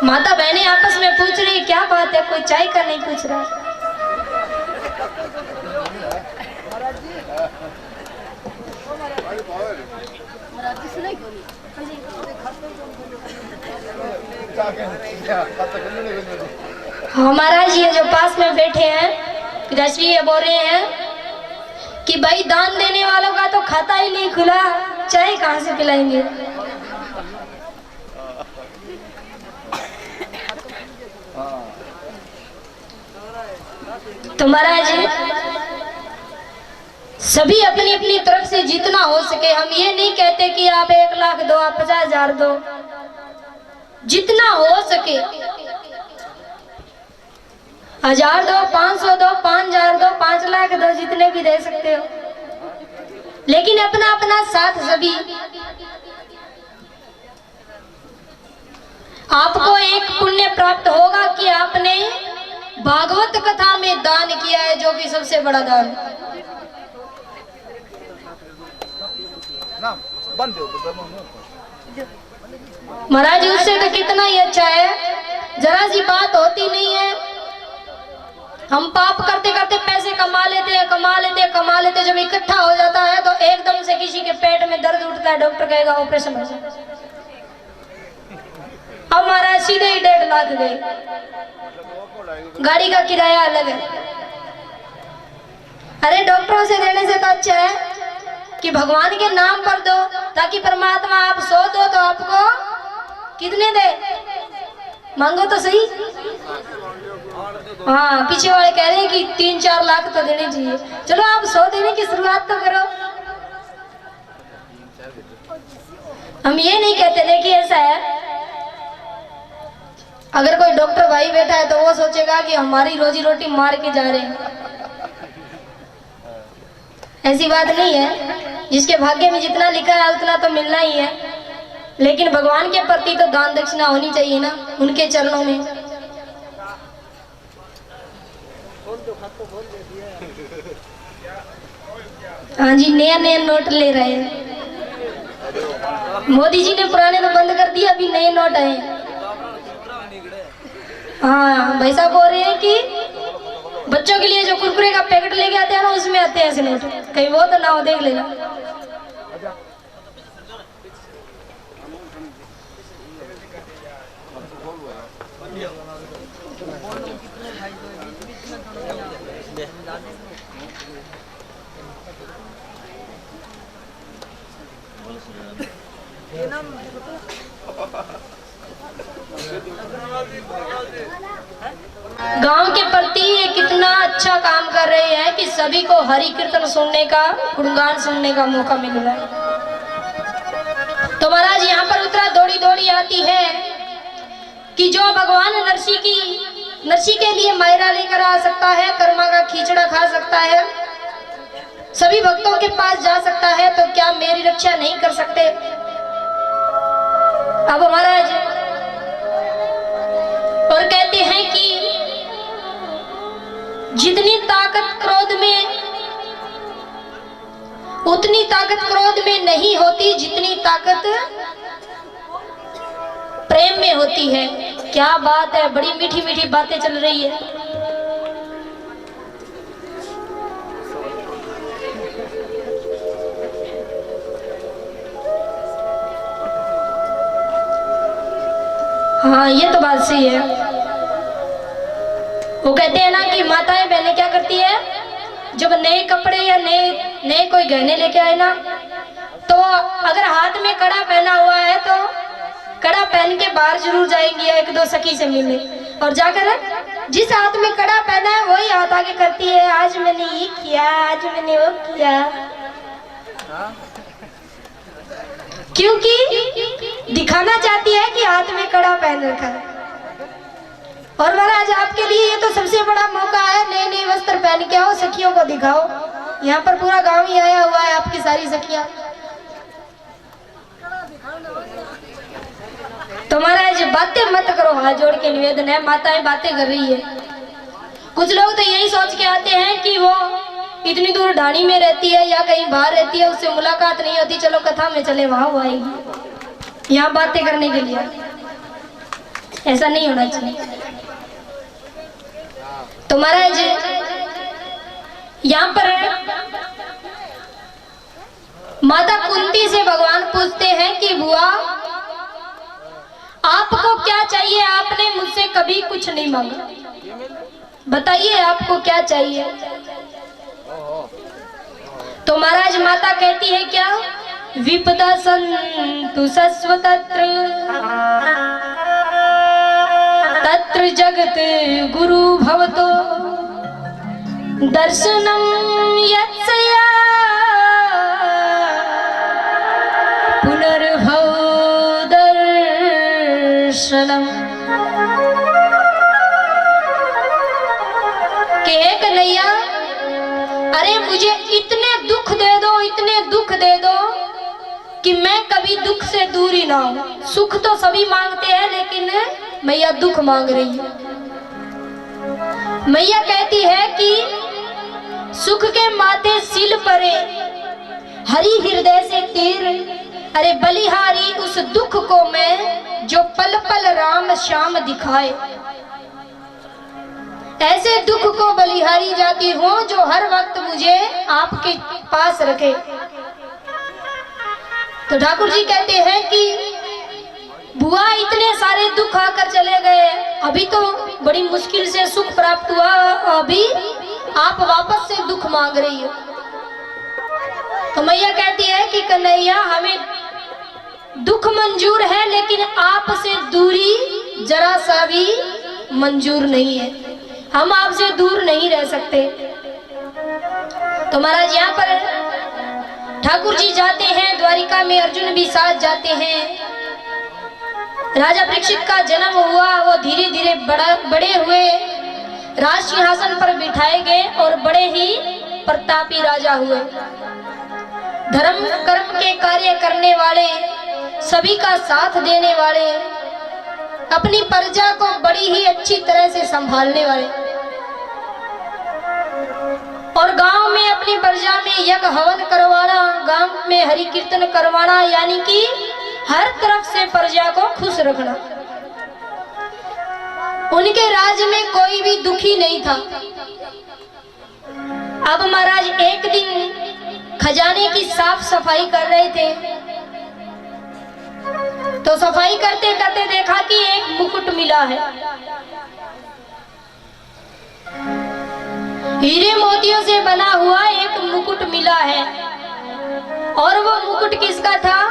माता बहनें आपस में पूछ रही है क्या बात है, कोई चाय का नहीं पूछ रहा। हाँ महाराज, ये जो पास में बैठे हैं रश्मि ये बोल रहे हैं कि भाई दान देने वालों का तो खाता ही नहीं खुला, चाय कहाँ से पिलाएंगे। तो महाराज सभी अपनी अपनी तरफ से जितना हो सके, हम ये नहीं कहते कि आप 1 लाख दो, आप 50,000 दो, जितना हो सके 1000 दो, 500 दो, 5000 दो, 5 लाख दो, जितने भी दे सकते हो, लेकिन अपना अपना साथ सभी। आपको एक पुण्य प्राप्त होगा कि आपने भागवत कथा में दान किया है, जो कि सबसे बड़ा दान। महाराज उससे तो कितना ही अच्छा है, जरा सी बात होती नहीं है। हम पाप करते करते पैसे कमा लेते हैं, कमा लेते हैं, कमा लेते हैं, जब इकट्ठा हो जाता है तो एकदम से किसी के पेट में दर्द उठता है, डॉक्टर कहेगा ऑपरेशन हो जाए। अब महाराज सीधे ही 1.5 लाख गए, गाड़ी का किराया अलग है। अरे डॉक्टरों से देने से तो अच्छा है कि भगवान के नाम पर दो, ताकि परमात्मा आप 100 दो तो आपको कितने दे, मांगो तो सही। हाँ, पीछे वाले कह रहे हैं कि 3-4 लाख तो देने चाहिए। चलो आप 100 देने की शुरुआत तो करो। हम ये नहीं कहते, देखिए ऐसा है, अगर कोई डॉक्टर भाई बैठा है तो वो सोचेगा कि हमारी रोजी रोटी मार के जा रहे हैं। ऐसी बात नहीं है, जिसके भाग्य में जितना लिखा है उतना तो मिलना ही है, लेकिन भगवान के प्रति तो दान दक्षिणा होनी चाहिए ना, उनके चरणों में। हाँ जी, नया नया नोट ले रहे हैं। मोदी जी ने पुराने तो बंद कर दिया, अभी नए नोट आए। हाँ, भाई साहब बोल रहे हैं कि बच्चों के लिए जो कुरकुरे का पैकेट लेके आते हैं ना, उसमें आते हैं ऐसे नोट, कहीं वो तो ना हो, देख लेना। गांव के प्रति ये कितना अच्छा काम कर रहे हैं कि सभी को हरि कीर्तन सुनने का, गुणगान सुनने का मौका मिल रहा है। तो महाराज यहाँ पर उत्तरा दौड़ी दौड़ी आती है कि जो भगवान नरसी के लिए मायरा लेकर आ सकता है, कर्मा का खींचड़ा खा सकता है, सभी भक्तों के पास जा सकता है, तो क्या मेरी रक्षा नहीं कर सकते। अब महाराज और कहते हैं कि जितनी ताकत क्रोध में, उतनी ताकत क्रोध में नहीं होती जितनी ताकत प्रेम में होती है। क्या बात है, बड़ी मीठी मीठी बातें चल रही है। हाँ, ये तो बात सही है। वो कहते हैं ना कि माताएं बहनें क्या करती है, जब नए कपड़े या नए कोई गहने लेके आए ना, तो अगर हाथ में कड़ा पहना हुआ है तो कड़ा पहन के बाहर जरूर जाएंगी 1-2 सखी से मिलने, और जाकर जिस हाथ में कड़ा पहना है वही हाथ आगे करती है, आज मैंने ये किया, आज मैंने वो किया, क्योंकि दिखाना चाहती है कि हाथ में कड़ा पहन रखा है। और महाराज आपके लिए ये तो सबसे बड़ा मौका है, नए नए वस्त्र पहन के आओ, सखियों को दिखाओ। यहाँ पर पूरा गांव ही आया हुआ है, आपकी सारी सखियां। तो महाराज बातें मत करो, हाथ जोड़ के निवेदन है, माताएं बातें कर रही है। कुछ लोग तो यही सोच के आते हैं कि वो इतनी दूर ढाणी में रहती है या कहीं बाहर रहती है, उससे मुलाकात नहीं होती, चलो कथा में चले, वहां वो आएगी। यहाँ बातें करने के लिए। ऐसा नहीं होना चाहिए। तो महाराज यहाँ पर माता कुंती से भगवान पूछते हैं कि बुआ आपको क्या चाहिए, आपने मुझसे कभी कुछ नहीं मांगा, बताइए आपको क्या चाहिए। तो महाराज माता कहती है क्या, विपदा संतु सस्व तत्र तत्र जगत गुरु भवतो दर्शनम यत्सया पुनर्भव दर्शनम। के कन्हैया अरे मुझे इतने दुख दे दो, इतने दुख दे दो कि मैं कभी दुख से दूर ही ना हूं। सुख तो सभी मांगते हैं लेकिन मैया दुख मांग रही है। मैया कहती है कि सुख के माथे सिल परे हरि हृदय से तीर, अरे बलिहारी उस दुख को मैं जो पल पल राम श्याम दिखाए। ऐसे दुख को बलिहारी जाती हूँ जो हर वक्त मुझे आपके पास रखे। तो ठाकुर जी कहते हैं कि बुआ इतने सारे दुख आकर चले गए, अभी तो बड़ी मुश्किल से सुख प्राप्त हुआ, अभी आप वापस से दुख मांग रही हो। तो मैया कहती है कि कन्हैया हमें दुख मंजूर है लेकिन आपसे दूरी जरा सा भी मंजूर नहीं है, हम आपसे दूर नहीं रह सकते। तो महाराज यहाँ पर ठाकुर जी जाते हैं द्वारिका में, अर्जुन भी साथ जाते हैं। राजा परीक्षित का जन्म हुआ, वो धीरे धीरे बड़े हुए, राज सिंहासन पर बिठाए गए और बड़े ही प्रतापी राजा हुए। धर्म कर्म के कार्य करने वाले, सभी का साथ देने वाले, अपनी प्रजा को बड़ी ही अच्छी तरह से संभालने वाले, और गांव में अपनी प्रजा में यज्ञ हवन करवाना, गांव में हरि कीर्तन करवाना, यानी कि हर तरफ से प्रजा को खुश रखना। उनके राज में कोई भी दुखी नहीं था। अब महाराज एक दिन खजाने की साफ सफाई कर रहे थे, तो सफाई करते करते देखा कि एक मुकुट मिला है, हीरे मोतियों से बना हुआ एक मुकुट मिला है। और वो मुकुट किसका था?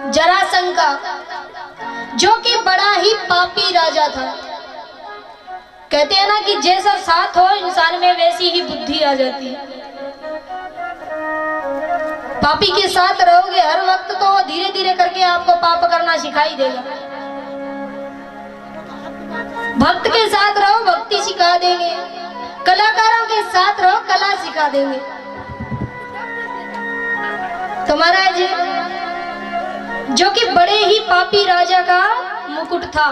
जरासंध का, जो कि बड़ा ही पापी राजा था। कहते हैं ना कि जैसा साथ हो इंसान में वैसी ही बुद्धि आ जाती है। पापी के साथ रहोगे हर वक्त तो वो धीरे धीरे करके आपको पाप करना सिखाई देगा। भक्त के साथ रहो भक्ति सिखा देंगे, कलाकारों के साथ रहो कला सिखा देंगे। तो महाराज जो कि बड़े ही पापी राजा का मुकुट था,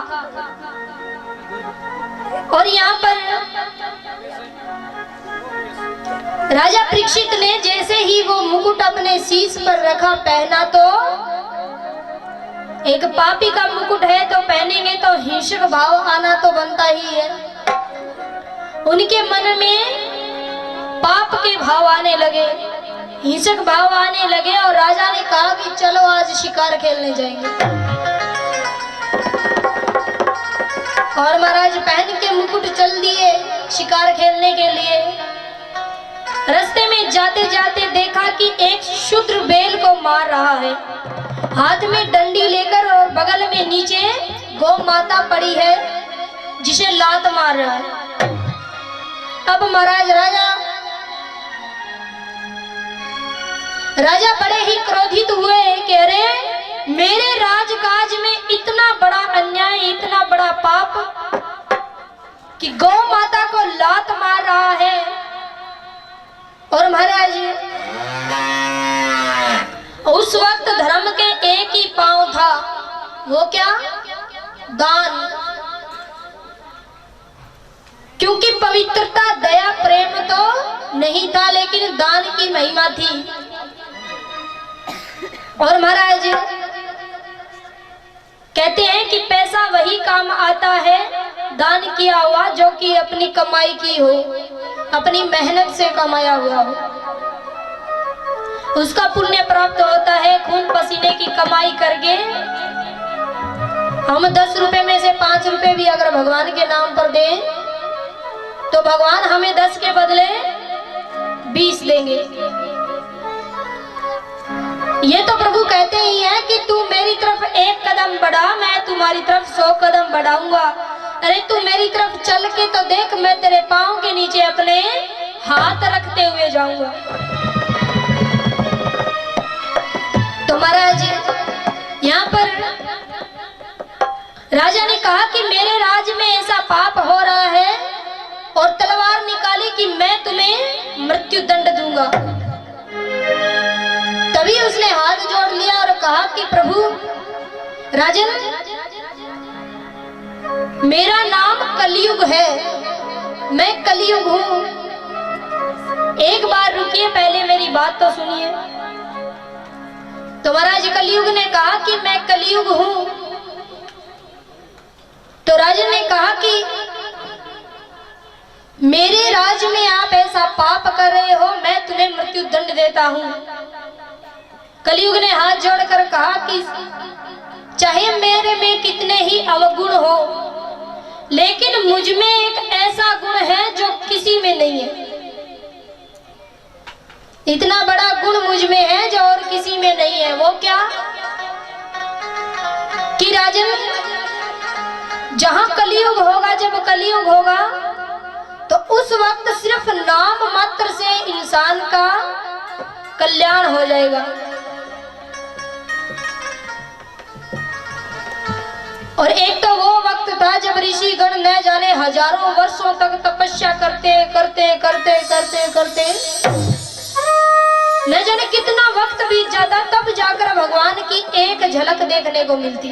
और यहाँ पर राजा परीक्षित ने जैसे ही वो मुकुट अपने शीश पर रखा, पहना, तो एक पापी का मुकुट है तो पहनेंगे तो हिंसक भाव आना तो बनता ही है। उनके मन में पाप के भाव आने लगे, हिंसक भाव आने लगे, और राजा ने कहा कि चलो आज शिकार खेलने जाएंगे। और महाराज पहन के मुकुट चल दिए शिकार खेलने के लिए। रास्ते में जाते जाते देखा कि एक शूद्र बैल को मार रहा है, हाथ में डंडी लेकर, और बगल में नीचे गौ माता पड़ी है जिसे लात मार रहा है। अब महाराज राजा बड़े ही क्रोधित हुए कि अरे मेरे राजकाज में इतना बड़ा अन्याय, इतना बड़ा पाप कि गौ माता को लात मार रहा है। और महाराज उस वक्त धर्म के एक ही पांव था, वो क्या? दान। क्योंकि पवित्रता दया प्रेम तो नहीं था, लेकिन दान की महिमा थी। और महाराज कहते हैं कि पैसा वही काम आता है दान किया हुआ, जो कि अपनी कमाई की हो, अपनी मेहनत से कमाया हुआ हो, उसका पुण्य प्राप्त होता है। खून पसीने की कमाई करके हम 10 रुपए में से 5 रुपए भी अगर भगवान के नाम पर दें तो भगवान हमें 10 के बदले 20 देंगे। ये तो प्रभु कहते ही हैं कि तू मेरी तरफ 1 कदम बढ़ा, मैं तुम्हारी तरफ 100 कदम बढ़ाऊंगा। अरे तू मेरी तरफ चल के तो देख, मैं तेरे पांव के नीचे अपने हाथ रखते हुए जाऊंगा। तो महाराज यहाँ पर राजा ने कहा कि मेरे राज्य में ऐसा पाप हो रहा है, और तलवार निकाली कि मैं तुम्हें मृत्यु दंड दूंगा। तभी उसने हाथ जोड़ लिया और कहा कि प्रभु राजन, मेरा नाम कलयुग है, मैं कलयुग हूं। एक बार रुकिए, पहले मेरी बात तो सुनिए। तो महाराज कलयुग ने कहा कि मैं कलयुग हूं। तो राजन ने कहा कि मेरे राज्य में आप ऐसा पाप कर रहे हो, मैं तुम्हें मृत्यु दंड देता हूं। कलयुग ने हाथ जोड़कर कहा कि चाहे मेरे में कितने ही अवगुण हो, लेकिन मुझ में एक ऐसा गुण है जो किसी में नहीं है। इतना बड़ा गुण मुझ में है जो और किसी में नहीं है। वो क्या? कि राजन, जहां कलयुग होगा, जब कलयुग होगा तो उस वक्त सिर्फ नाम मात्र से इंसान का कल्याण हो जाएगा। और एक तो वो वक्त था जब ऋषि गण न जाने हजारों वर्षों तक तपस्या करते करते करते करते करते न जाने कितना वक्त बीत जाता, तब जाकर भगवान की एक झलक देखने को मिलती।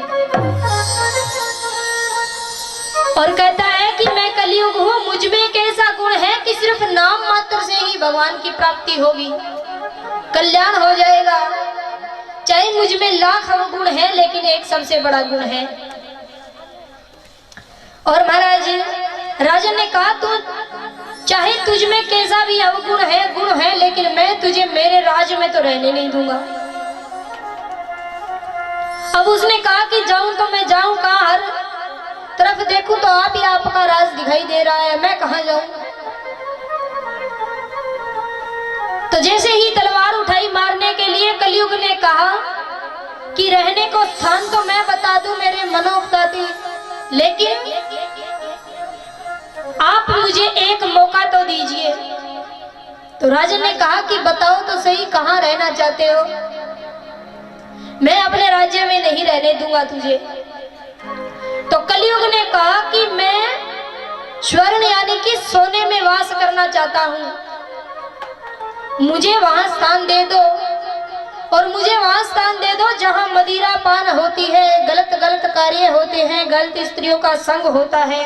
और कहता है कि मैं कलयुग हूँ, मुझ में एक ऐसा गुण है कि सिर्फ नाम मात्र से ही भगवान की प्राप्ति होगी, कल्याण हो जाएगा। चाहे मुझ में लाख अवगुण है, लेकिन एक सबसे बड़ा गुण है। और महाराज राजन ने कहा, तू चाहे तुझ में कैसा भी अवगुण है, गुण है, लेकिन मैं तुझे मेरे राज्य में तो रहने नहीं दूंगा। अब उसने कहा कि जाऊं तो मैं जाऊं कहां? हर तरफ देखूं तो आप ही आपका राज दिखाई दे रहा है, मैं कहां जाऊं? तो जैसे ही तलवार उठाई मारने के लिए, कलयुग ने कहा कि रहने को स्थान तो मैं बता दूं मेरे मनोपताती, लेकिन आप मुझे एक मौका तो दीजिए। तो राजन ने कहा कि बताओ तो सही, कहां रहना चाहते हो? मैं अपने राज्य में नहीं रहने दूंगा तुझे। तो कलयुग ने कहा कि मैं स्वर्ण यानी कि सोने में वास करना चाहता हूं, मुझे वहां स्थान दे दो। और मुझे वहां स्थान दे दो जहां मदिरा पान होती है, गलत गलत कार्य होते हैं, गलत स्त्रियों का संग होता है।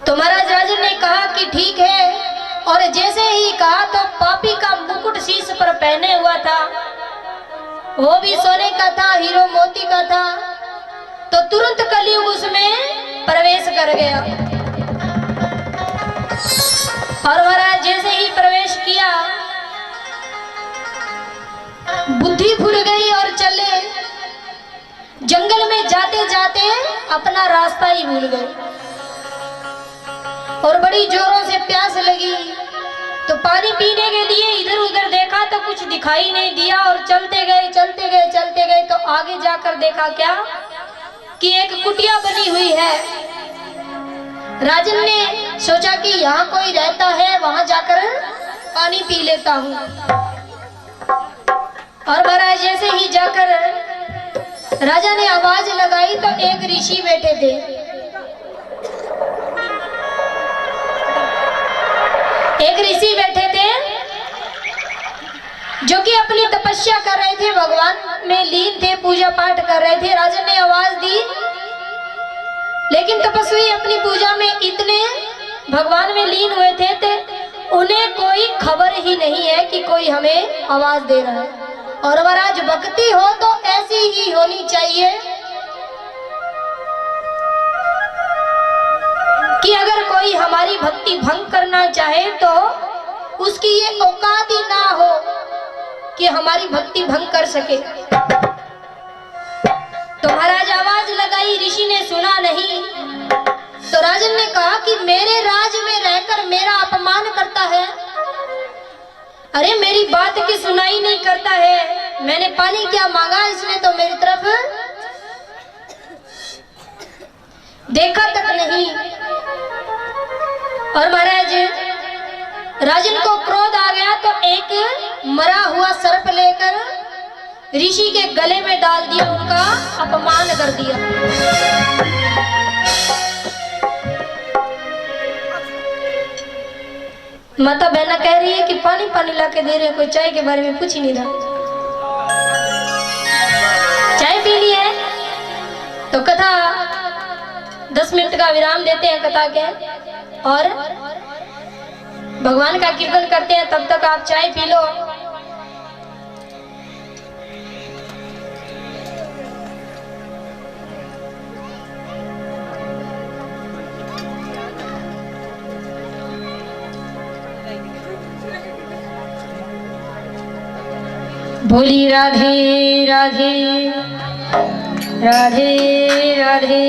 तो महाराज राजन ने कहा कि ठीक है। और जैसे ही कहा तो पापी का मुकुट शीश पर पहने हुआ था, वो भी सोने का था, हीरो मोती का था। तो तुरंत कलयुग उसमें प्रवेश कर गया। और महाराज जैसे ही प्रवेश किया, बुद्धि भूल गई और चले जंगल में जाते जाते अपना रास्ता ही भूल गए। और बड़ी जोरों से प्यास लगी, तो पानी पीने के लिए इधर उधर देखा तो कुछ दिखाई नहीं दिया। और चलते गए चलते गए चलते गए, तो आगे जाकर देखा क्या कि एक कुटिया बनी हुई है। राजन ने सोचा कि यहाँ कोई रहता है, वहां जाकर पानी पी लेता हूँ। और महाराज जैसे ही जाकर राजा ने आवाज लगाई तो एक ऋषि बैठे थे। एक ऋषि बैठे थे जो कि अपनी तपस्या कर रहे थे, भगवान में लीन थे, पूजा पाठ कर रहे थे। राजन ने आवाज दी, लेकिन तपस्वी अपनी पूजा में इतने भगवान में लीन हुए थे, उन्हें कोई खबर ही नहीं है कि कोई हमें आवाज दे रहा है। और महाराज भक्ति हो तो ऐसी ही होनी चाहिए कि अगर कोई हमारी भक्ति भंग करना चाहे तो उसकी ये औकात ही ना हो कि हमारी भक्ति भंग कर सके। तो महाराज आवाज लगाई, ऋषि ने सुना नहीं। तो राजन ने कहा कि मेरे राज में रहकर मेरा अपमान करता है, अरे मेरी बात की सुनाई नहीं करता है। मैंने पानी क्या मांगा, इसने तो मेरी तरफ देखा तक नहीं। और महाराज राजन को क्रोध आ गया तो एक मरा हुआ सर्प लेकर ऋषि के गले में डाल दिया, उनका अपमान कर दिया। माता बहना कह रही है कि पानी पानी लाके दे रहे, कोई चाय के बारे में पूछ ही नहीं रहा। चाय पी ली है तो कथा 10 मिनट का विराम देते हैं कथा के और भगवान का कीर्तन करते हैं, तब तक आप चाय पी लो। बोली राधे राधे राधे राधे।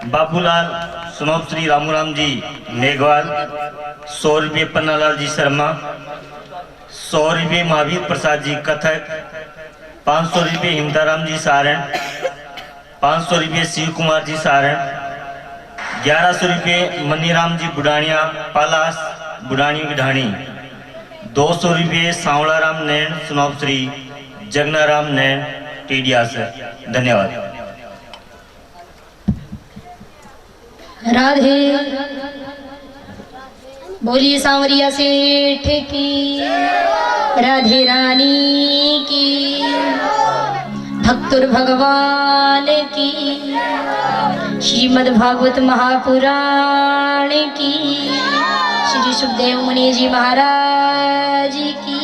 बाबूलाल सुनोब श्री रामूराम जी मेघवाल, 100 रुपये पन्नालाल जी शर्मा, 100 रुपये महावीर प्रसाद जी कथक, 500 रुपये हिमताराम जी सारण, 500 रुपये शिव कुमार जी सारण, 1100 रुपये मनीराम जी बुढ़ानिया पालास बुढ़ानी विढ़ानी, 200 रुपये सांवलाराम नैन सुनोब श्री जगनाराम नैन टीडिया से। धन्यवाद। राधे बोलिए सांवरिया सेठ की, राधे रानी की, भक्तुर भगवान की, श्रीमद् भागवत महापुराण की, श्री सुखदेव मुनि जी महाराज की।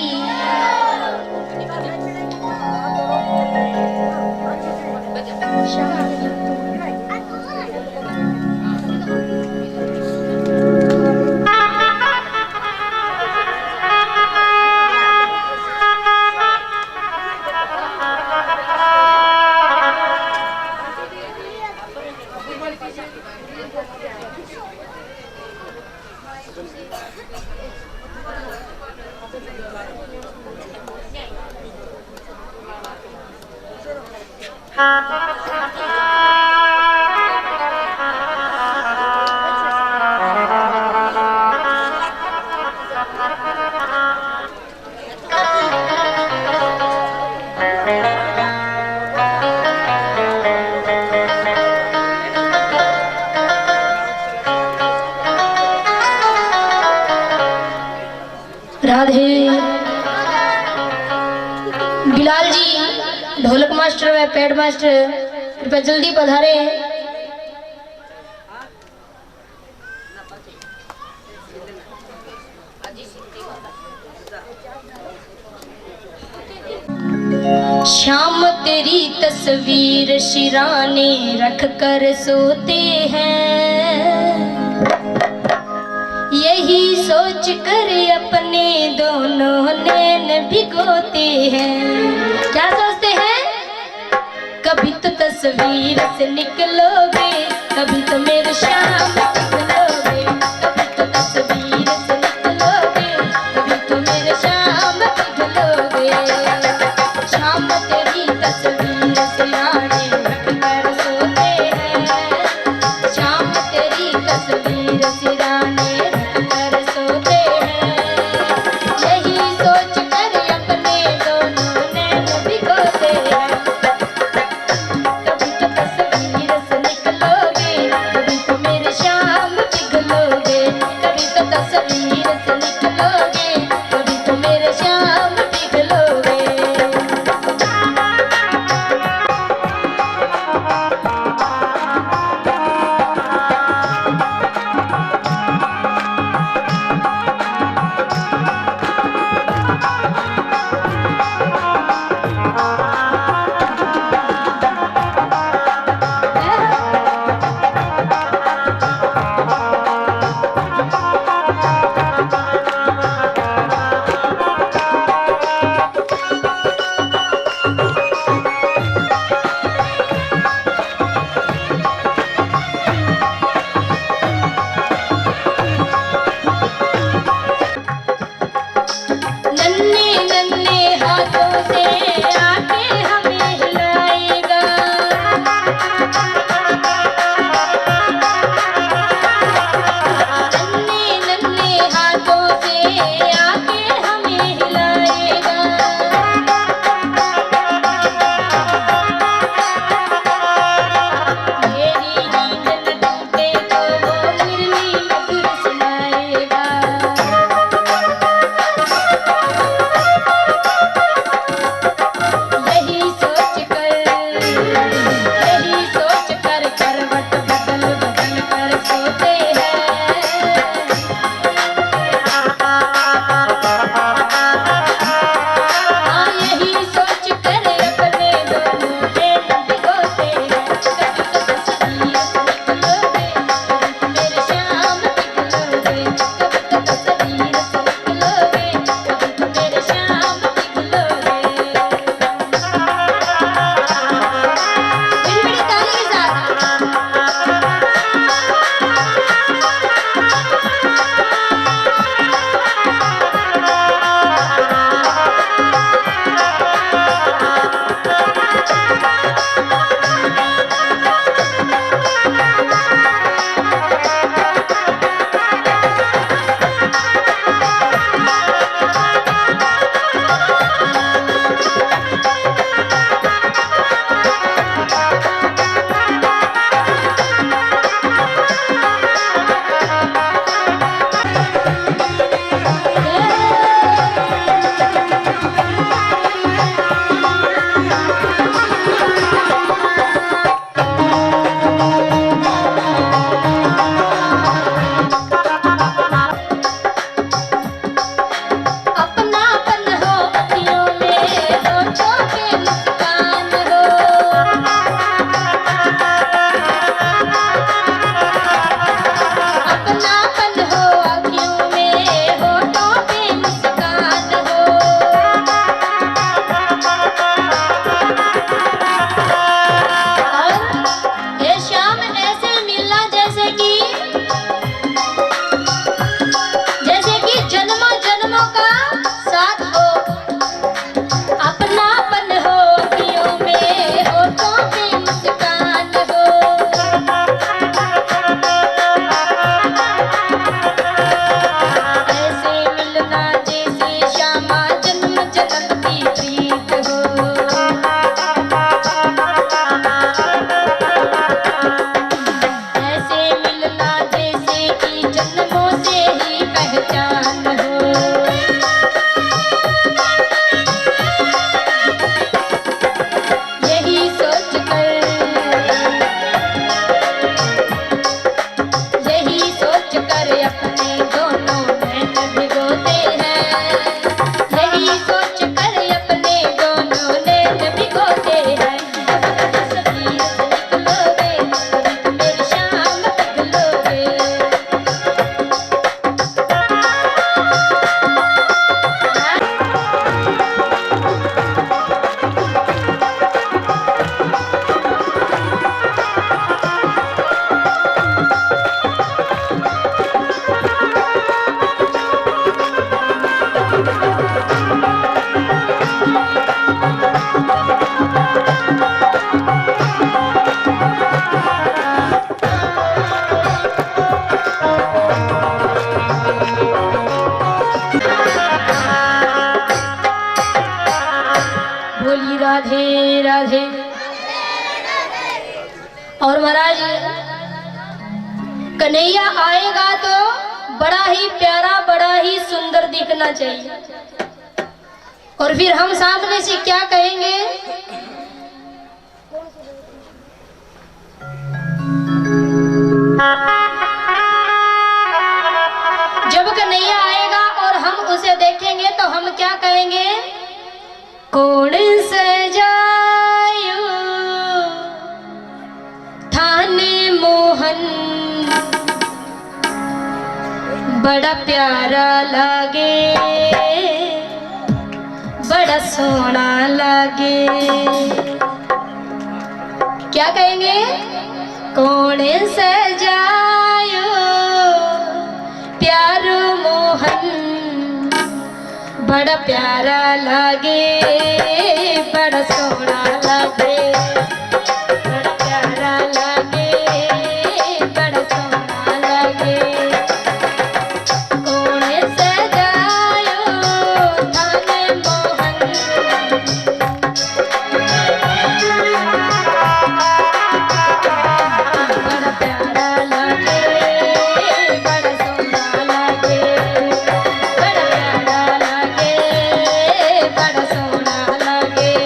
राधे बिलाल जी ढोलक मास्टर व पैड मास्टर कृपया जल्दी पधारे। शाम तेरी तस्वीर शिराने रख कर सोते हैं, यही सोच कर अपने दोनों नैन भिगोते हैं। क्या सोचते हैं? कभी तो तस्वीर से निकलोगे, कभी तो मेरे शाम निकलोगे, कभी तो तस्वीर से निकलोगे, कभी तो मेरे शाम निकलोगे। शाम तेरी तस्वीर से आने रख कर सोते हैं, शाम तेरी तस्वीर से आने निकलोगे, कभी तो मेरे शाम पिघलोगे। अपनापन हो आँखियों में, होठों पे मुस्कान हो। और ये श्याम ऐसे मिलना जैसे कि जन्मों जन्मों का साथ हो। अपनापन हो आँखियों में, होठों पे मुस्कान हो। ऐसे मिलना जैसे श्यामा जन्म जन्म की प्रीत हो। ऐसे मिलना जैसे कि जन्मों से ही पहचान हो। यही सोच कर अपने दोनों नैन भिगोते हैं। यही सोच कर अपने दोनों नैन भिगोते हैं। तस्वीर से निकलोगे कभी मेरी शाम बदलोगे। बोली राधे राधे। और महाराज कन्हैया आएगा तो बड़ा ही प्यारा, बड़ा ही सुंदर दिखना चाहिए। और फिर हम सामने से क्या कहेंगे? जब कन्हैया आएगा और हम उसे देखेंगे तो हम क्या कहेंगे? कौन सजायो थाने मोहन, बड़ा प्यारा लागे, बड़ा सोना लागे। क्या कहेंगे? कौन सजायो प्यारो मोहन, बड़ा प्यारा लागे, बड़ा सोना लागे। बड़ा प्यारा लागे, बड़ा सोना लागे। कौन सजायो थाने मोहन, बड़ा प्यारा लागे, बड़ा सोना लागे। बड़ा प्यारा लागे, बड़ा सोना लागे।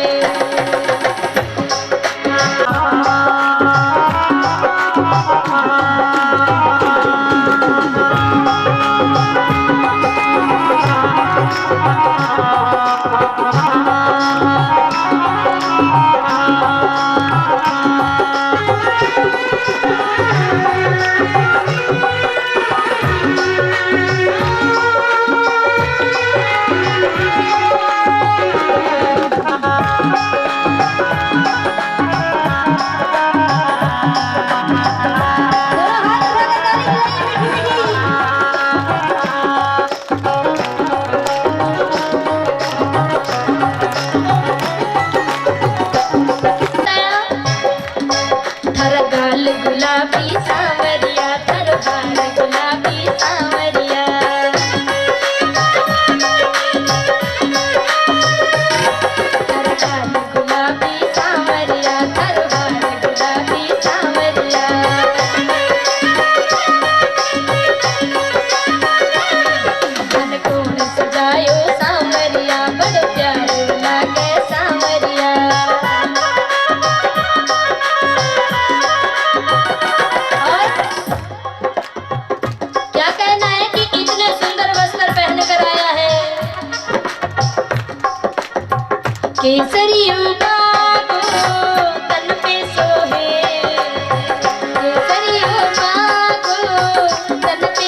केसरियों बागो तन पे सोहे, केसरियों बागो तन पे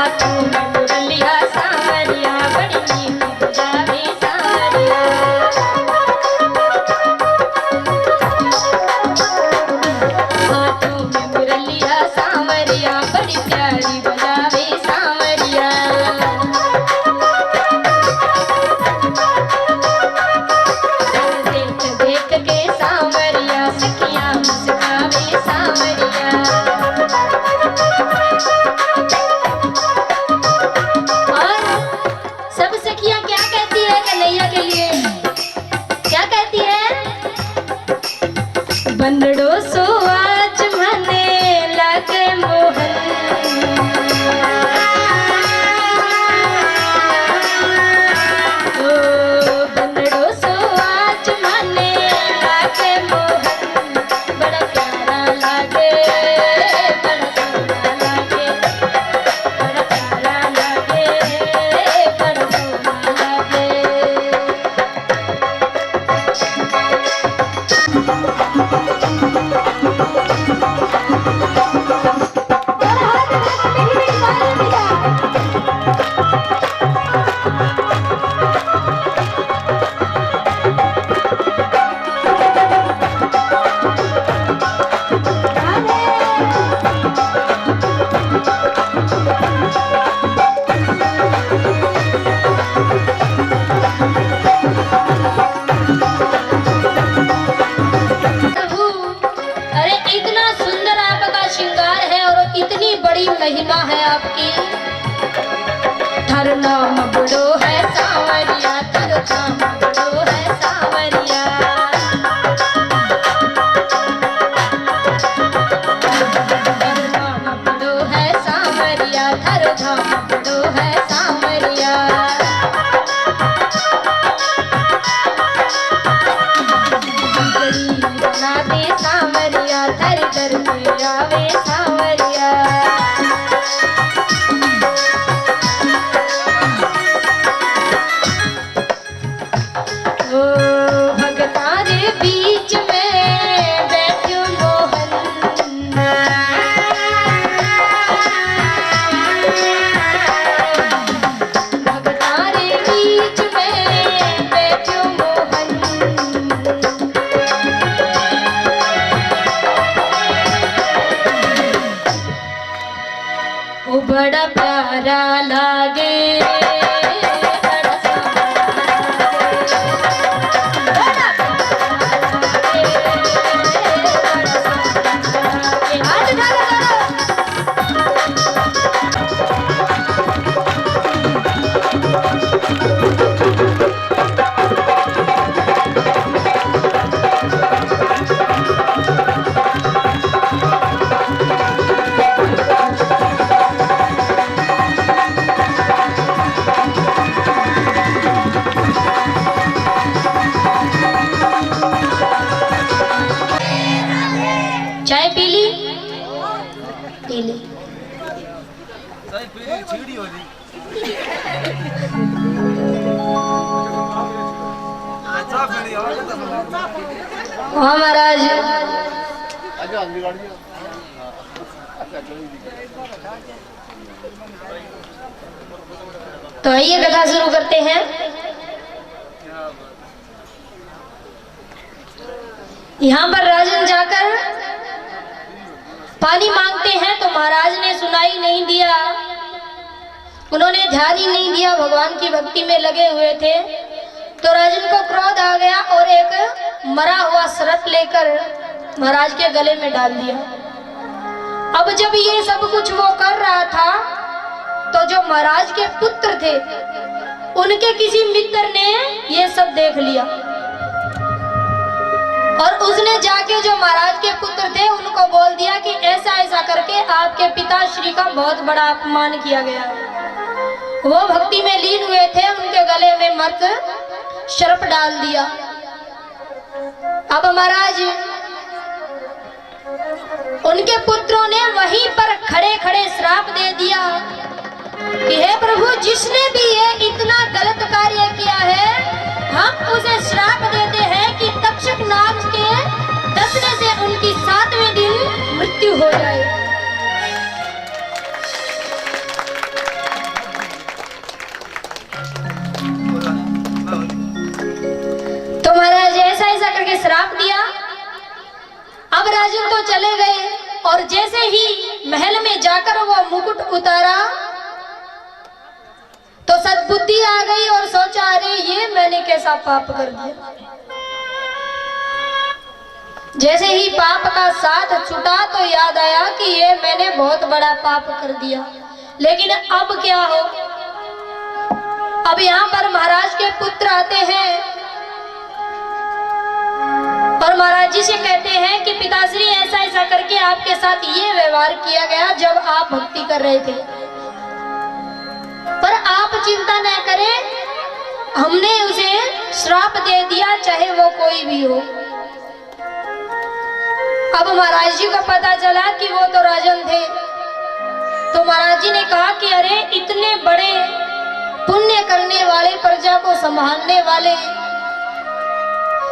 हाथों में मुरलिया सांवरिया बड़ी मीठी बजावे सांवरिया। हाथों में मुरलिया सांवरिया बड़ी प्यारी बजावे सांवरिया। देख देख के सांवरिया सखियां मुस्कावे सांवरिया। और सब सखियां क्या कहती है कन्हैया के लिए? क्या कहती है? बंदड़ो सो आज मने लगे मोहन। ओ बंदड़ो सो आज मने लगे मोहन। बड़ा प्यारा लागे, बड़ा सोना लागे, बड़ा प्यारा लागे, बड़ा सोना लागे। प्रभु, अरे इतना सुंदर आपका श्रृंगार है और इतनी बड़ी महिमा है आपकी। थर नाम बड़ो है सांवरिया, थर नाम बड़ो है सांवरिया। थर नाम बड़ो है सांवरिया, थर नाम बड़ो है सांवरिया। गरीब बना दे सांवरिया, दर दर पे आवे सांवरिया। ओ भगतारे बीच में बैठो मोहन। भगतारे बीच में बैठो मोहन। ओ बड़ा प्यारा लागे, बड़ा सोना लागे, बड़ा प्यारा लागे, बड़ा सोना लागे। हाथ उठा के करो। चाय पी ली? पी ली। हाँ महाराज। तो आइए कथा शुरू करते हैं। यहाँ पर राजन जाकर पानी मांगते हैं तो महाराज ने सुनाई नहीं दिया, उन्होंने ध्यान ही नहीं दिया, भगवान की भक्ति में लगे हुए थे। तो राजन को क्रोध आ गया और एक मरा हुआ सरत लेकर महाराज के गले में डाल दिया। अब जब ये सब कुछ वो कर रहा था तो जो महाराज के पुत्र थे उनके किसी मित्र ने ये सब देख लिया और उसने जाके जो महाराज के पुत्र थे उनको बोल दिया कि ऐसा ऐसा करके आपके पिताश्री का बहुत बड़ा अपमान किया गया है। वो भक्ति में लीन हुए थे, उनके गले में मत शर्प डाल दिया। अब महाराज उनके पुत्रों ने वहीं पर खड़े खड़े श्राप दे दिया कि हे प्रभु, जिसने भी ये इतना गलत कार्य किया है हम उसे श्राप देते हैं कि तक्षक नाग के दसने से उनकी 7वें दिन मृत्यु हो जाए। और जैसे ही महल में जाकर वो मुकुट उतारा तो सद्बुद्धि आ गई और सोचा, अरे ये मैंने कैसा पाप कर दिया। जैसे ही पाप का साथ छूटा तो याद आया कि ये मैंने बहुत बड़ा पाप कर दिया। लेकिन अब क्या हो? अब यहाँ पर महाराज के पुत्र आते हैं और महाराज जी से कहते हैं कि पिताश्री ऐसा ऐसा करके आपके साथ ये व्यवहार किया गया जब आप भक्ति कर रहे थे, पर आप चिंता न करें, हमने उसे श्राप दे दिया, चाहे वो कोई भी हो। अब महाराज जी को पता चला कि वो तो राजन थे, तो महाराज जी ने कहा कि अरे इतने बड़े पुण्य करने वाले, प्रजा को संभालने वाले,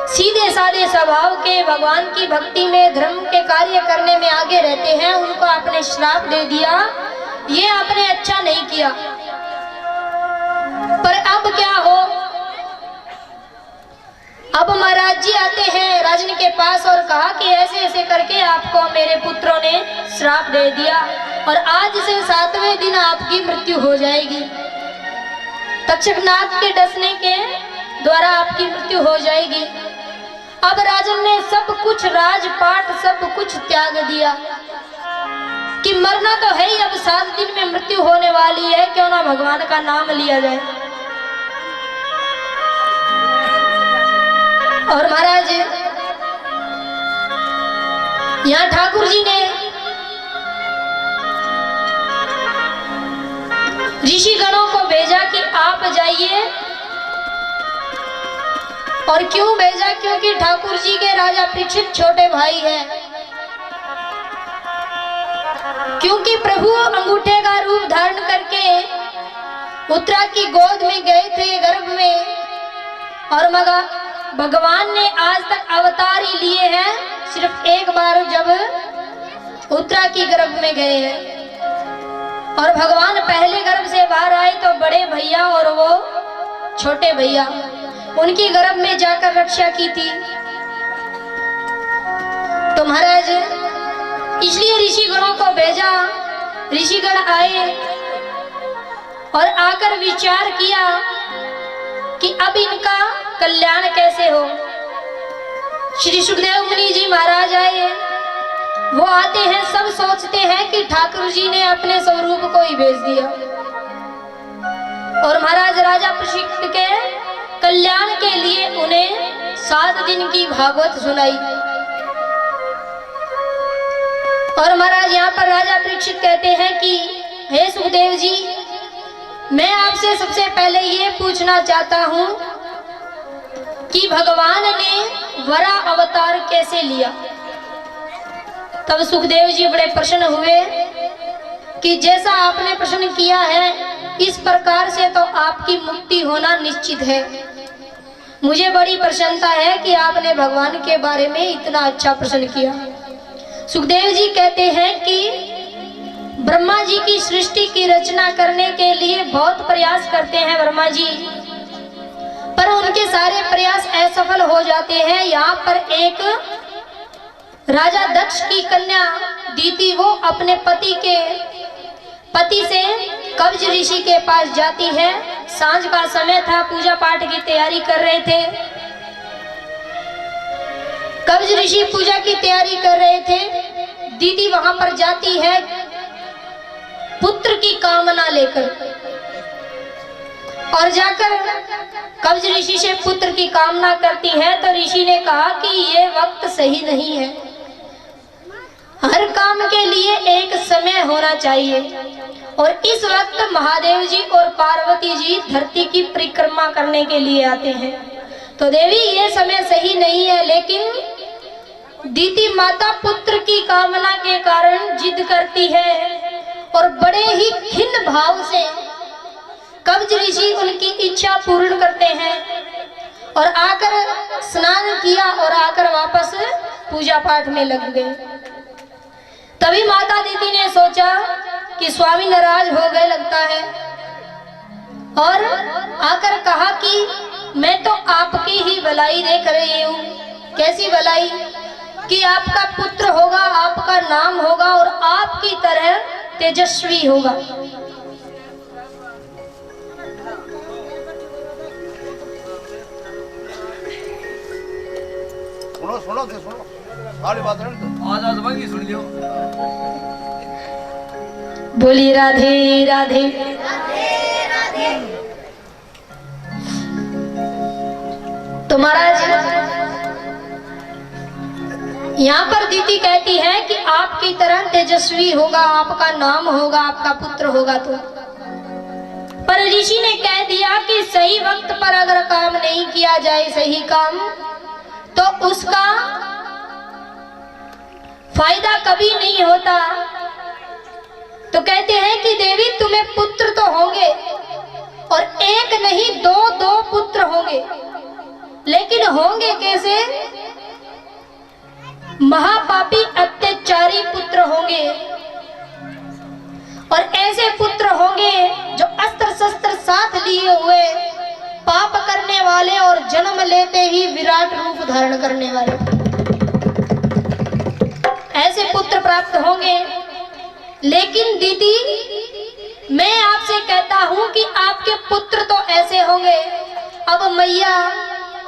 सीधे साधे स्वभाव के, भगवान की भक्ति में, धर्म के कार्य करने में आगे रहते हैं, उनको आपने श्राप दे दिया, ये आपने अच्छा नहीं किया। पर अब क्या हो? अब महाराज जी आते हैं राजन के पास और कहा कि ऐसे ऐसे करके आपको मेरे पुत्रों ने श्राप दे दिया और आज से 7वें दिन आपकी मृत्यु हो जाएगी। तक्षकनाग के डसने के द्वारा आपकी मृत्यु हो जाएगी। अब राजन ने सब कुछ, राजपाट सब कुछ त्याग दिया कि मरना तो है ही, अब 7 दिन में मृत्यु होने वाली है, क्यों ना भगवान का नाम लिया जाए। और महाराज यहाँ ठाकुर जी ने ऋषि गणों को भेजा कि आप जाइए। और क्यों भेजा? क्योंकि ठाकुर जी के राजा परीक्षित छोटे भाई हैं, क्योंकि प्रभु अंगूठे का रूप धारण करके उत्तरा की गोद में गए थे, गर्भ में, और मगा भगवान ने आज तक अवतार ही लिए हैं, सिर्फ एक बार जब उत्तरा की गर्भ में गए हैं। और भगवान पहले गर्भ से बाहर आए तो बड़े भैया और वो छोटे भैया, उनकी गर्भ में जाकर रक्षा की थी। तो महाराज इसलिए ऋषि गणों को भेजा। ऋषिगण आए और आकर विचार किया कि अब इनका कल्याण कैसे हो। श्री सुखदेव मुनि जी महाराज आए, वो आते हैं, सब सोचते हैं कि ठाकुर जी ने अपने स्वरूप को ही भेज दिया। और महाराज राजा परीक्षित के कल्याण के लिए उन्हें 7 दिन की भागवत सुनाई। और महाराज यहाँ पर राजा परीक्षित कहते हैं कि हे सुखदेव जी, मैं आपसे सबसे पहले ये पूछना चाहता हूँ कि भगवान ने वरा अवतार कैसे लिया। तब सुखदेव जी बड़े प्रसन्न हुए कि जैसा आपने प्रश्न किया है इस प्रकार से तो आपकी मुक्ति होना निश्चित है। मुझे बड़ी प्रसन्नता है कि आपने भगवान के बारे में इतना अच्छा प्रश्न किया। सुखदेव जी कहते हैं कि ब्रह्मा जी की सृष्टि की रचना करने के लिए बहुत प्रयास करते हैं ब्रह्मा जी, पर उनके सारे प्रयास असफल हो जाते हैं। यहाँ पर एक राजा दक्ष की कन्या दीति, वो अपने पति से कब्ज ऋषि के पास जाती है। सांझ का समय था, पूजा पाठ की तैयारी कर रहे थे। कब्ज ऋषि पूजा की तैयारी कर रहे थे। दीदी वहां पर जाती है पुत्र की कामना लेकर, और जाकर कब्ज ऋषि से पुत्र की कामना करती है। तो ऋषि ने कहा कि ये वक्त सही नहीं है, हर काम के लिए एक समय होना चाहिए। और इस वक्त महादेव जी और पार्वती जी धरती की परिक्रमा करने के लिए आते हैं, तो देवी ये समय सही नहीं है। लेकिन दीति माता पुत्र की कामना के कारण जिद करती है और बड़े ही खिन्न भाव से कब्ज ऋषि उनकी इच्छा पूर्ण करते हैं। और आकर स्नान किया और आकर वापस पूजा पाठ में लग गए। तभी माता दीदी ने सोचा कि स्वामी नाराज हो गए लगता है, और आकर कहा कि मैं तो आपकी ही भलाई देख रही हूँ। कैसी भलाई? कि आपका पुत्र होगा, आपका नाम होगा और आपकी तरह तेजस्वी होगा। सुनो सुनो दे सुनो सारी बात है तो आज आज भाई सुन लियो। बोली राधे राधे। तो महाराज यहाँ पर दीदी कहती है कि आपकी तरह तेजस्वी होगा, आपका नाम होगा, आपका पुत्र होगा। तो पर ऋषि ने कह दिया कि सही वक्त पर अगर काम नहीं किया जाए, सही काम, तो उसका फायदा कभी नहीं होता। तो कहते हैं कि देवी तुम्हें पुत्र तो होंगे, और एक नहीं दो पुत्र होंगे, लेकिन होंगे कैसे? महापापी अत्याचारी पुत्र होंगे, और ऐसे पुत्र होंगे जो अस्त्र शस्त्र साथ लिए हुए पाप करने वाले और जन्म लेते ही विराट रूप धारण करने वाले, ऐसे पुत्र प्राप्त होंगे। लेकिन दीदी मैं आपसे कहता हूं कि आपके पुत्र तो ऐसे होंगे। अब मैया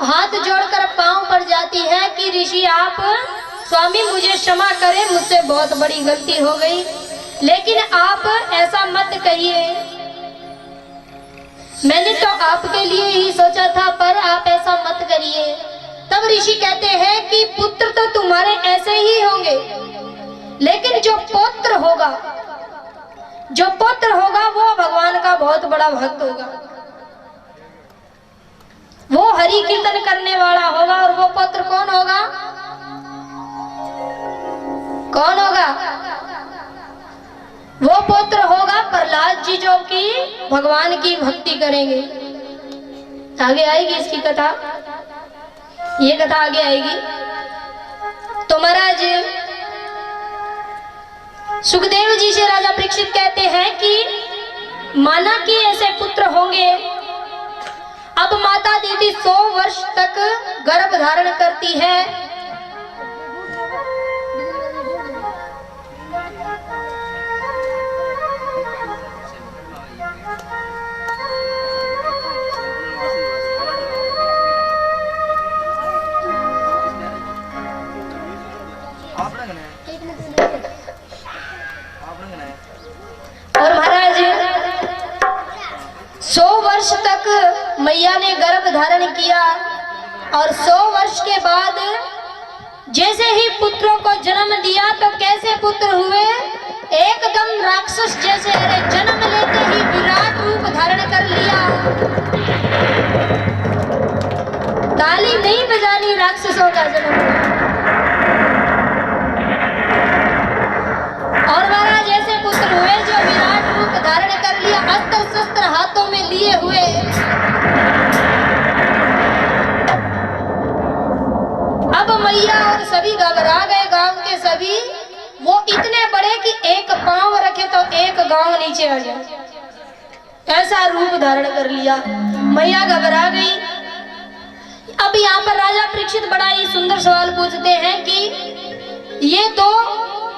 हाथ जोड़कर पांव पड़ जाती है कि ऋषि आप, स्वामी मुझे क्षमा करें, मुझसे बहुत बड़ी गलती हो गई, लेकिन आप ऐसा मत कहिए, मैंने तो आपके लिए ही सोचा था, पर आप ऐसा मत करिए। तब ऋषि कहते हैं कि पुत्र तो तुम्हारे ऐसे ही होंगे, लेकिन जो पुत्र होगा वो भगवान का बहुत बड़ा भक्त होगा, वो हरि कीर्तन करने वाला होगा। और वो पुत्र कौन होगा? कौन होगा? वो पुत्र होगा प्रहलाद जी, जो कि भगवान की भक्ति करेंगे। आगे आएगी इसकी कथा, ये कथा आगे आएगी। तो महाराज सुखदेव जी से राजा परीक्षित कहते हैं कि माना कि ऐसे पुत्र होंगे। अब माता दीदी 100 वर्ष तक गर्भ धारण करती है। और महाराज 100 वर्ष तक मैया ने गर्भ धारण किया, और 100 वर्ष के बाद जैसे ही पुत्रों को जन्म दिया तो कैसे पुत्र हुए? एकदम राक्षस जैसे। अरे जन्म लेते ही विराट रूप धारण कर लिया। ताली नहीं बजानी, राक्षसों का जन्म हुआ। और महाराज ऐसे पुत्र हुए जो विराट रूप धारण कर लिया, अस्त्र शस्त्र हाथों में लिए हुए। अब मैया और सभी घबरा गए, गांव के सभी। वो इतने बड़े कि एक पांव रखे तो एक गांव नीचे आ जाए, ऐसा रूप धारण कर लिया। मैया घबरा गई। अब यहाँ पर राजा परीक्षित बड़ा ही सुंदर सवाल पूछते हैं कि ये दो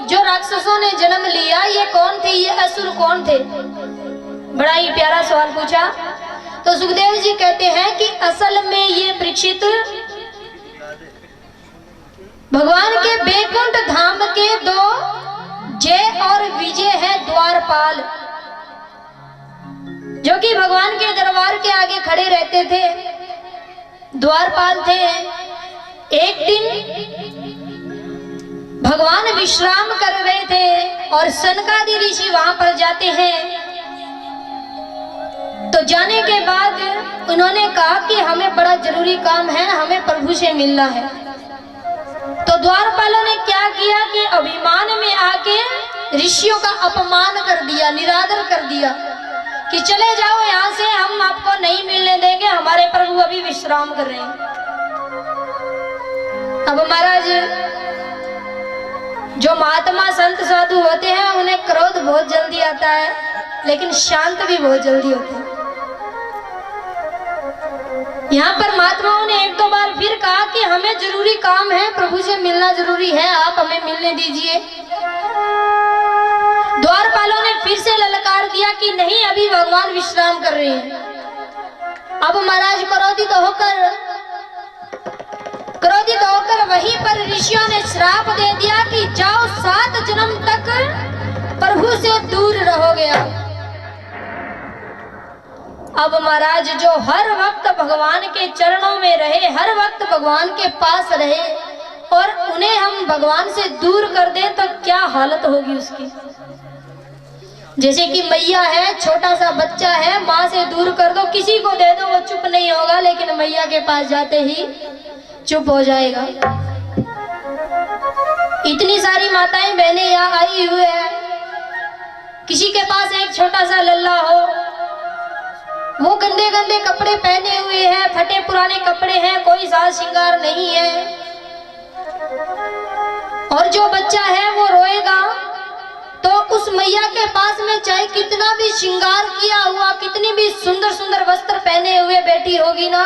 जो राक्षसों ने जन्म लिया, ये कौन थे? ये असुर कौन थे? बड़ा ही प्यारा सवाल पूछा। तो सुखदेव जी कहते हैं कि असल में ये परीक्षित भगवान के बैकुंठ धाम के 2 जय और विजय है द्वारपाल, जो कि भगवान के दरबार के आगे खड़े रहते थे, द्वारपाल थे। एक दिन भगवान विश्राम कर रहे थे और सनकादि ऋषि वहां पर जाते हैं। तो जाने के बाद उन्होंने कहा कि हमें बड़ा जरूरी काम है, हमें प्रभु से मिलना है। तो द्वारपालों ने क्या किया कि अभिमान में आके ऋषियों का अपमान कर दिया, निरादर कर दिया कि चले जाओ यहाँ से, हम आपको नहीं मिलने देंगे, हमारे प्रभु अभी विश्राम कर रहे हैं। अब महाराज जो महात्मा संत साधु होते हैं उन्हें क्रोध बहुत जल्दी आता है, लेकिन शांत भी बहुत जल्दी होते हैं। यहाँ पर महात्माओं ने एक दो बार फिर कहा कि हमें जरूरी काम है, प्रभु से मिलना जरूरी है, आप हमें मिलने दीजिए। द्वारपालों ने फिर से ललकार दिया कि नहीं, अभी भगवान विश्राम कर रहे हैं। अब महाराज क्रोधित होकर वहीं पर ऋषियों ने श्राप दे दिया कि जाओ 7 जन्म तक प्रभु से दूर रहोगे। अब महाराज जो हर वक्त भगवान के चरणों में रहे, हर वक्त भगवान के पास रहे, और उन्हें हम भगवान से दूर कर दें तो क्या हालत होगी उसकी। जैसे कि मैया है, छोटा सा बच्चा है, माँ से दूर कर दो, किसी को दे दो, वो चुप नहीं होगा, लेकिन मैया के पास जाते ही चुप हो जाएगा। इतनी सारी माताएं बहनें यहाँ आई हुई है, किसी के पास एक छोटा सा लल्ला हो, वो गंदे गंदे कपड़े पहने हुए हैं, फटे पुराने कपड़े हैं, कोई साज श्रृंगार नहीं है, और जो बच्चा है वो रोएगा तो उस मैया के पास में चाहे कितना भी श्रृंगार किया हुआ, कितनी भी सुंदर सुंदर वस्त्र पहने हुए बैठी होगी ना,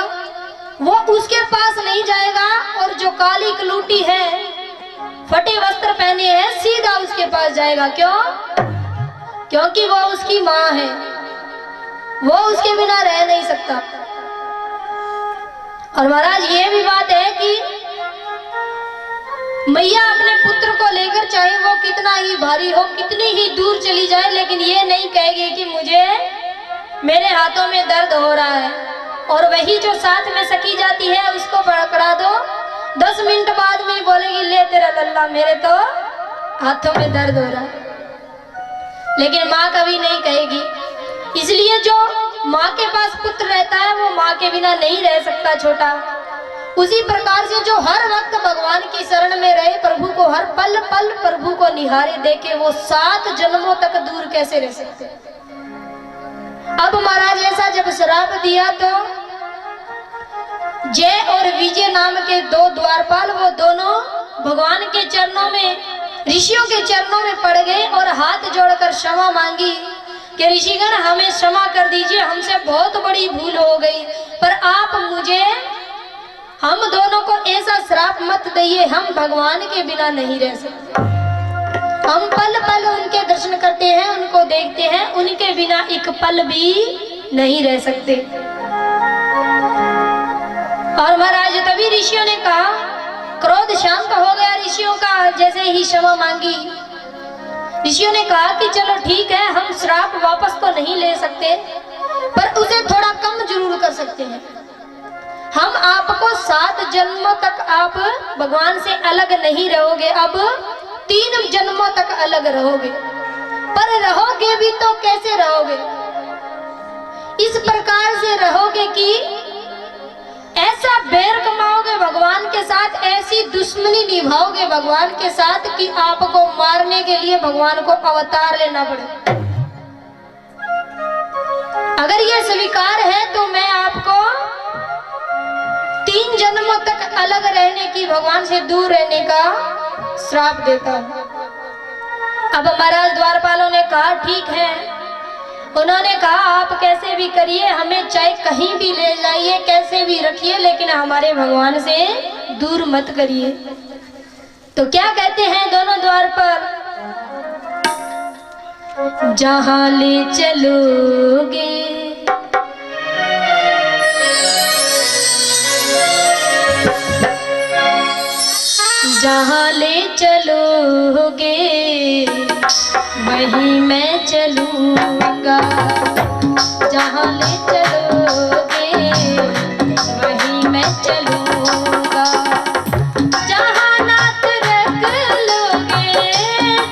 वो उसके पास नहीं जाएगा, और जो काली कलूटी है, फटे वस्त्र पहने हैं, सीधा उसके पास जाएगा। क्यों? क्योंकि वो उसकी माँ है, वो उसके बिना रह नहीं सकता। और महाराज ये भी बात है कि मैया अपने पुत्र को लेकर चाहे वो कितना ही भारी हो, कितनी ही दूर चली जाए, लेकिन ये नहीं कहेगी कि मुझे मेरे हाथों में दर्द हो रहा है। और वही जो साथ में सकी जाती है उसको पकड़ा दो, 10 मिनट बाद में बोलेगी ले तेरा लल्ला, मेरे तो हाथों में दर्द हो रहा है। लेकिन माँ कभी नहीं कहेगी। इसलिए जो माँ के पास पुत्र रहता है वो माँ के बिना नहीं रह सकता छोटा। उसी प्रकार से जो हर वक्त भगवान की शरण में रहे, प्रभु को हर पल पल प्रभु को निहारे देखे, वो 7 जन्मों तक दूर कैसे रह सकते। अब महाराज ऐसा जब श्राप दिया तो जय और विजय नाम के 2 द्वारपाल, वो दोनों भगवान के चरणों में, ऋषियों के चरणों में पड़ गए और हाथ जोड़कर क्षमा मांगी कि ऋषिगण हमें क्षमा कर दीजिए, हमसे बहुत बड़ी भूल हो गई, पर आप मुझे, हम दोनों को ऐसा श्राप मत दइए, हम भगवान के बिना नहीं रह सकते। हम पल पल उनके दर्शन करते हैं, उनको देखते हैं, उनके बिना एक पल भी नहीं रह सकते। और महाराज तभी ऋषियों ने कहा, क्रोध शांत हो गया ऋषियों का, जैसे ही क्षमा मांगी। ऋषियों ने कहा कि चलो ठीक है, हम श्राप वापस तो नहीं ले सकते, पर उसे थोड़ा कम जरूर कर सकते हैं। हम आपको 7 जन्मों तक आप भगवान से अलग नहीं रहोगे, अब 3 जन्मों तक अलग रहोगे, पर रहोगे भी तो कैसे रहोगे? इस प्रकार से रहोगे कि ऐसा बैर कमाओगे भगवान के साथ, ऐसी दुश्मनी निभाओगे भगवान के साथ कि आपको मारने के लिए भगवान को अवतार लेना पड़े। अगर ये स्वीकार है तो मैं आपको 3 जन्मों तक अलग रहने की, भगवान से दूर रहने का श्राप देता हूं। अब महाराज द्वारपालों ने कहा ठीक है। उन्होंने कहा आप कैसे भी करिए, हमें चाहे कहीं भी ले जाइए, कैसे भी रखिए, लेकिन हमारे भगवान से दूर मत करिए। तो क्या कहते हैं दोनों द्वारपाल, जहां ले चलोगे जहाँ ले चलोगे वहीं मैं चलूँगा, जहाँ ले चलोगे वहीं मैं चलूँगा, जहाँ नात रख लोगे,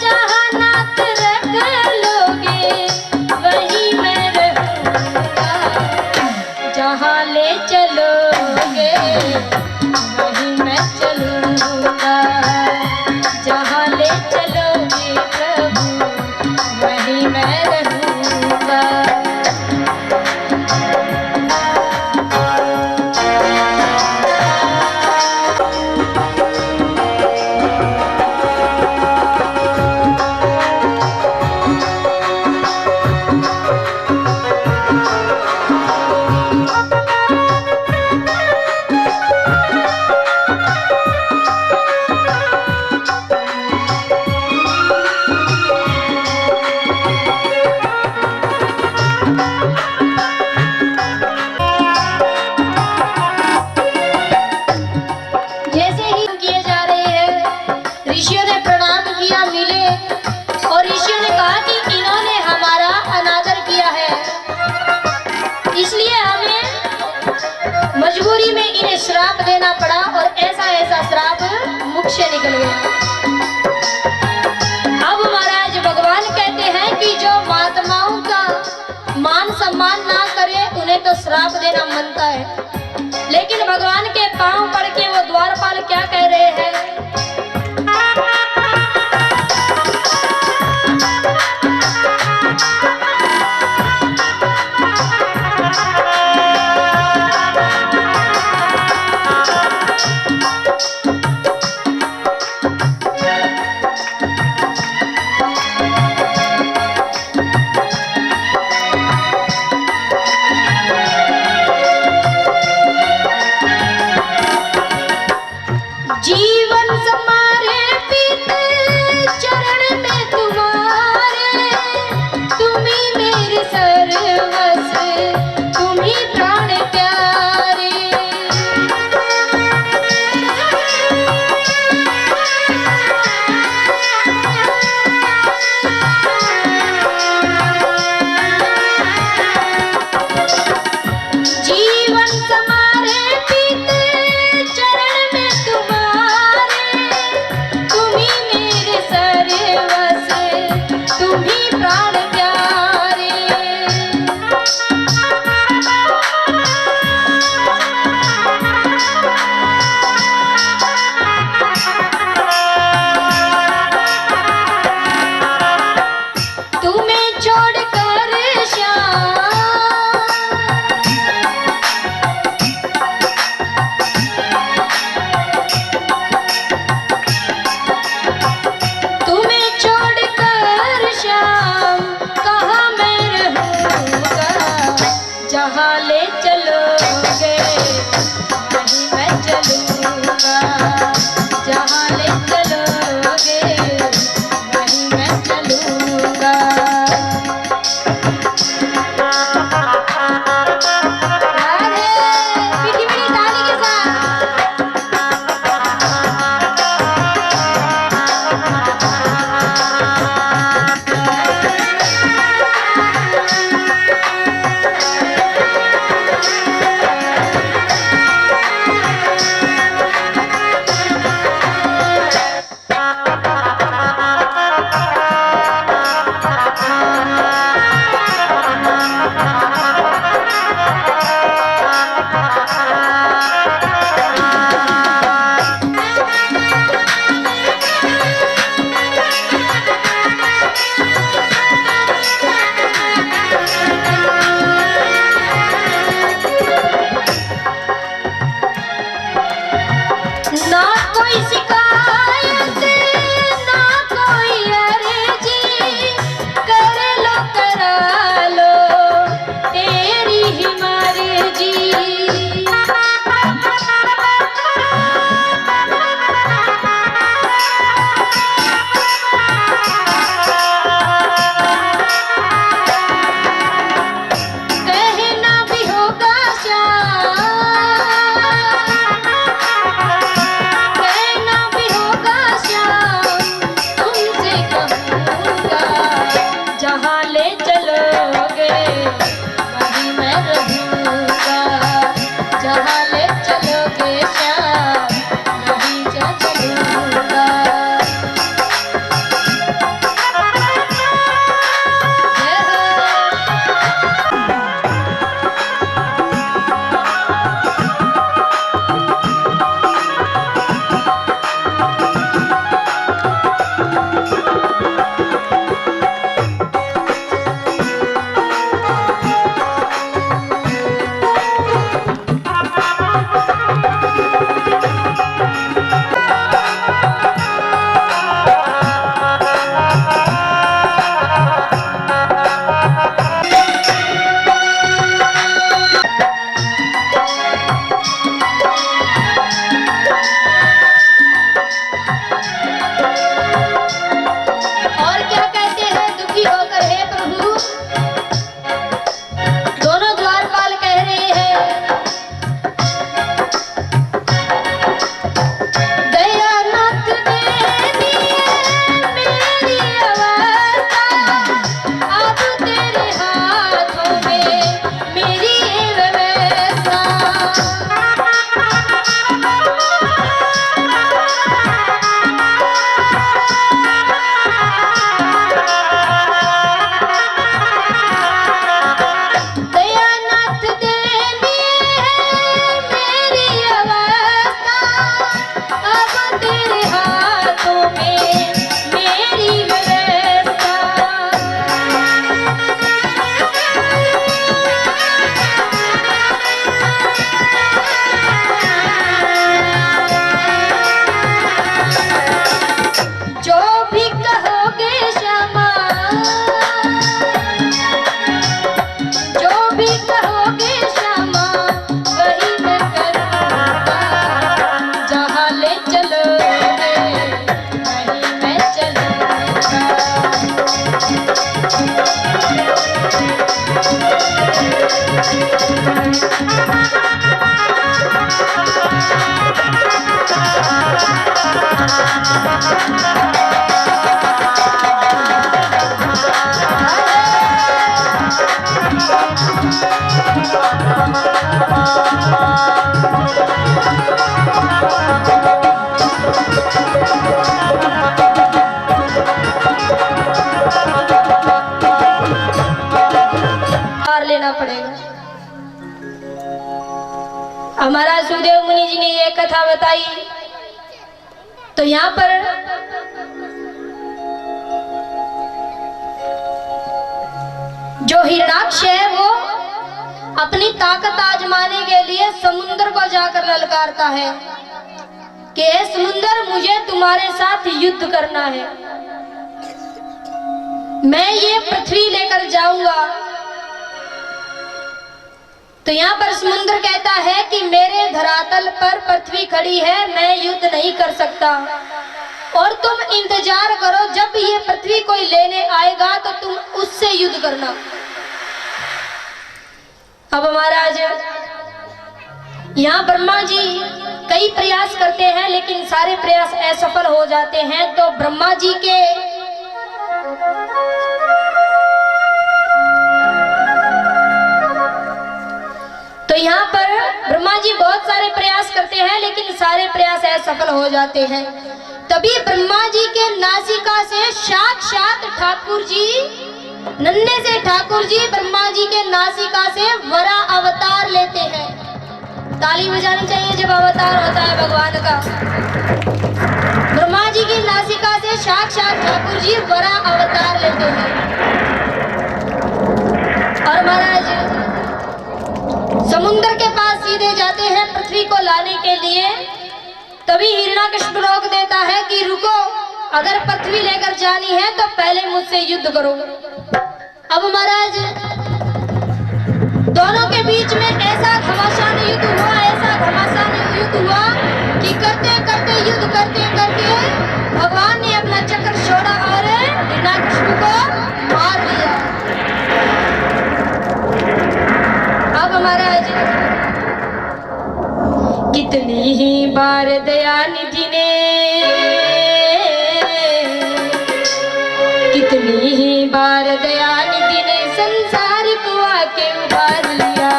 जहाँ नात रख लोगे वहीं मैं रहूँगा, जहाँ ले चलोगे वहीं मैं चलूँगा, जहाँ ले चलोगे प्रभु वहीं मैं रहूँगा। श्राप देना पड़ा और ऐसा ऐसा श्राप मुख से निकल गया। अब महाराज भगवान कहते हैं कि जो महात्माओं का मान सम्मान ना करे उन्हें तो श्राप देना मनता है, लेकिन भगवान के पांव पड़ के वो द्वारपाल क्या कह रहे हैं? जीवन सम्मान लेना पड़ेगा। हमारा सुखदेव मुनि जी ने ये कथा बताई, तो यहाँ पर जो हिरणाक्ष है वो अपनी ताकत आजमाने के लिए समुद्र को जाकर ललकारता है कि हे समुद्र, मुझे तुम्हारे साथ युद्ध करना है, मैं ये पृथ्वी लेकर जाऊंगा। तो यहाँ पर समुद्र कहता है कि मेरे धरातल पर पृथ्वी खड़ी है, मैं युद्ध नहीं कर सकता, और तुम इंतजार करो, जब ये पृथ्वी कोई लेने आएगा तो तुम उससे युद्ध करना। अब महाराज यहाँ ब्रह्मा जी कई प्रयास करते हैं, लेकिन सारे प्रयास असफल हो जाते हैं। तो ब्रह्मा जी के तो यहाँ पर ब्रह्मा जी बहुत सारे प्रयास करते हैं, लेकिन सारे प्रयास असफल हो जाते हैं। तभी ब्रह्मा जी के नासिका से साक्षात ठाकुर जी, नन्हे से ठाकुर जी ब्रह्मा जी के नासिका से वरा अवतार लेते हैं। ताली बजानी चाहिए जब अवतार होता है भगवान का। ब्रह्मा जी की नासिका से साक्षात ठाकुर जी वरा अवतार लेते हैं। और महाराज समुद्र के पास सीधे जाते हैं पृथ्वी को लाने के लिए। तभी हिरण्यकशिपु रोक देता है कि रुको, अगर पृथ्वी लेकर जानी है तो पहले मुझसे युद्ध करो। अब महाराज दोनों के बीच में ऐसा घमासान युद्ध हुआ, ऐसा घमासान युद्ध हुआ कि करते करते युद्ध करते करते भगवान ने अपना चक्र छोड़ा और हिरण्यकशिपु को मार दिया। अब महाराज कितनी ही बार दयानिधि ने, कितनी ही बार दयानिधि ने संसार को आके उबार लिया,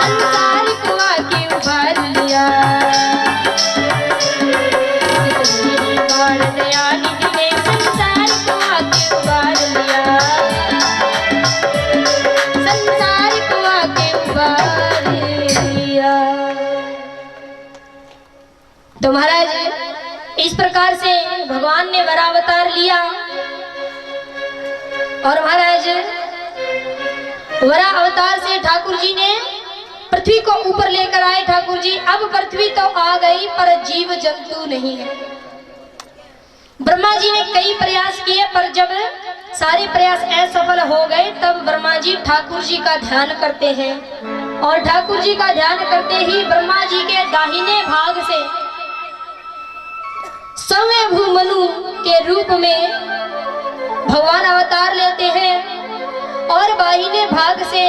संसार को आके उबार लिया। कितनी ही बार दयानिधि ने संसार को आके उबार लिया, संसार को आके उबार लिया। तो महाराज इस प्रकार से भगवान ने वरावतार लिया, और महाराज वरा अवतार से ठाकुर जी ने पृथ्वी को ऊपर लेकर आए। ठाकुर जी अब पृथ्वी तो आ गई पर जीव जंतु नहीं है। ब्रह्मा जी ने कई प्रयास किए, पर जब सारे प्रयास असफल हो गए तब ब्रह्मा जी ठाकुर जी का ध्यान करते हैं, और ठाकुर जी का ध्यान करते ही ब्रह्मा जी के दाहिने भाग से स्वयं मनु के रूप में भगवान अवतार लेते हैं, और बाहिने भाग से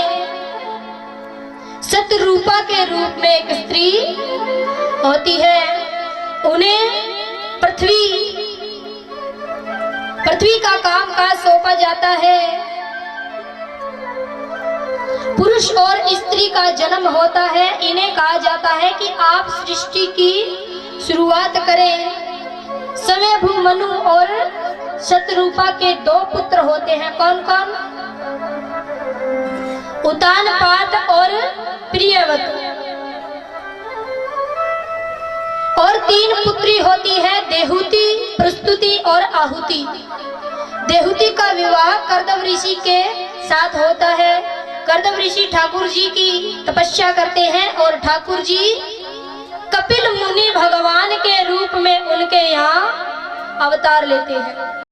सतरूपा के रूप में एक स्त्री होती है। उन्हें पृथ्वी का काम काज सौंपा जाता है। पुरुष और स्त्री का जन्म होता है। इन्हें कहा जाता है कि आप सृष्टि की शुरुआत करें। स्वयंभू मनु और शतरूपा के दो पुत्र होते हैं। कौन कौन? उतानपाद और प्रियवत। और तीन पुत्री होती है, देहूति, प्रस्तुति और आहुति। देहूति का विवाह कर्दम ऋषि के साथ होता है। कर्दम ऋषि ठाकुर जी की तपस्या करते हैं, और ठाकुर जी कपिल मुनि भगवान के रूप में उनके यहाँ अवतार लेते हैं।